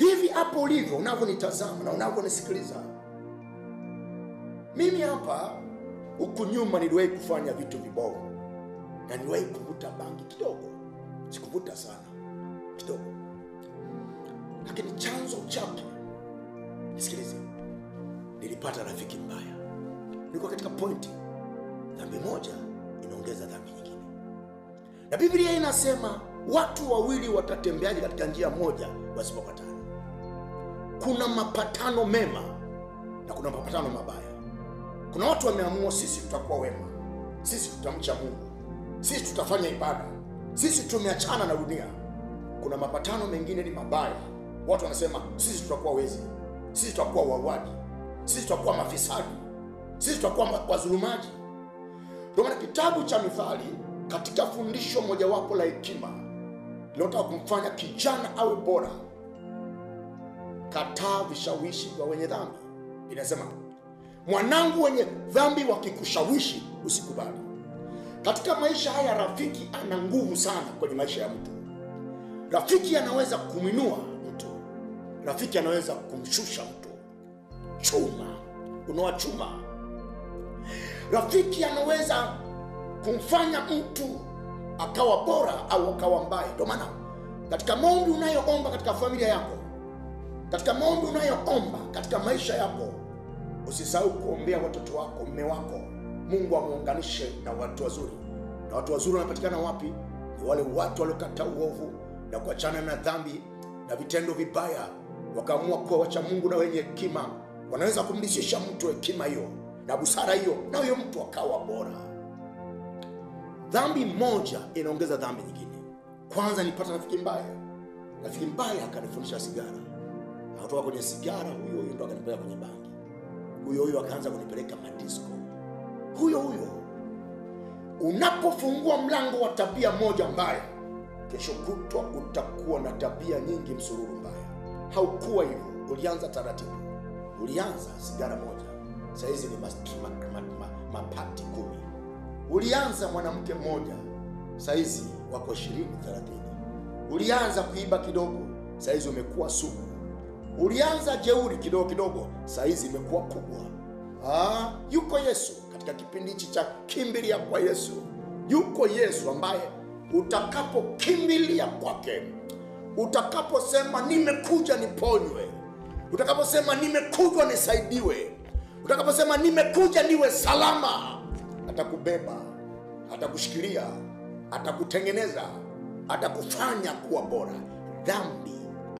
hivi hapo ulivyo, unavyonitazama na unavyonisikiliza, mimi hapa huku nyuma niliwahi kufanya vitu vibovu, na niliwahi kuvuta bangi kidogo, sikuvuta sana, kidogo. Lakini chanzo chake, nisikilize, nilipata rafiki mbaya. Nilikuwa katika pointi, dhambi moja inaongeza dhambi nyingine. Na Biblia inasema watu wawili watatembeaje katika njia moja wasipopatana? Kuna mapatano mema na kuna mapatano mabaya. Kuna watu wameamua, sisi tutakuwa wema, sisi tutamcha Mungu, sisi tutafanya ibada, sisi tumeachana na dunia. Kuna mapatano mengine ni mabaya. Watu wanasema sisi tutakuwa wezi, sisi tutakuwa wauaji, sisi tutakuwa mafisadi, sisi tutakuwa wazulumaji. Ndio maana kitabu cha Mithali, katika fundisho mojawapo la hekima linalotaka kumfanya kijana awe bora, kataa vishawishi vya wenye dhambi. Inasema, mwanangu, wenye dhambi wakikushawishi usikubali. Katika maisha haya, rafiki ana nguvu sana kwenye maisha ya mtu. Rafiki anaweza kumwinua mtu, rafiki anaweza kumshusha mtu. Chuma, unoa chuma. Rafiki anaweza kumfanya mtu akawa bora au akawa mbaya. Ndio maana katika maombi unayoomba katika familia yako, katika maombi unayoomba katika maisha yako, usisahau kuombea watoto wako, mume wako. Mungu amuunganishe na watu wazuri. Na watu wazuri wanapatikana wapi? Ni wale watu waliokataa uovu na kuachana na dhambi na vitendo vibaya, wakaamua kuwa wacha Mungu na wenye hekima. Wanaweza kumlishisha mtu hekima hiyo na busara hiyo, na huyo mtu akawa bora. Dhambi moja inaongeza dhambi nyingine. Kwanza nilipata rafiki mbaya. Rafiki mbaya akanifundisha sigara. Kutoka kwenye sigara, huyo ndo akanipeleka kwenye bangi. Huyo akaanza kunipeleka madisco. Huyo unapofungua mlango wa tabia moja mbaya, kesho kutwa utakuwa na tabia nyingi msururu mbaya. Haukuwa hivyo, ulianza taratibu. Ulianza sigara moja, sasa hizi ni mapati 10. Ulianza mwanamke mmoja, sasa hizi wako 20, 30. Ulianza kuiba kidogo, sasa hizi umekuwa sugu. Ulianza jeuri kidogo kidogo, sasa hizi imekuwa kubwa. Yuko Yesu katika kipindi hichi cha kimbilia kwa Yesu. Yuko Yesu ambaye utakapokimbilia kwake, utakaposema nimekuja niponywe, utakaposema nimekuja nisaidiwe, utakaposema nimekuja niwe salama, atakubeba, atakushikilia, atakutengeneza, atakufanya kuwa bora. Dhambi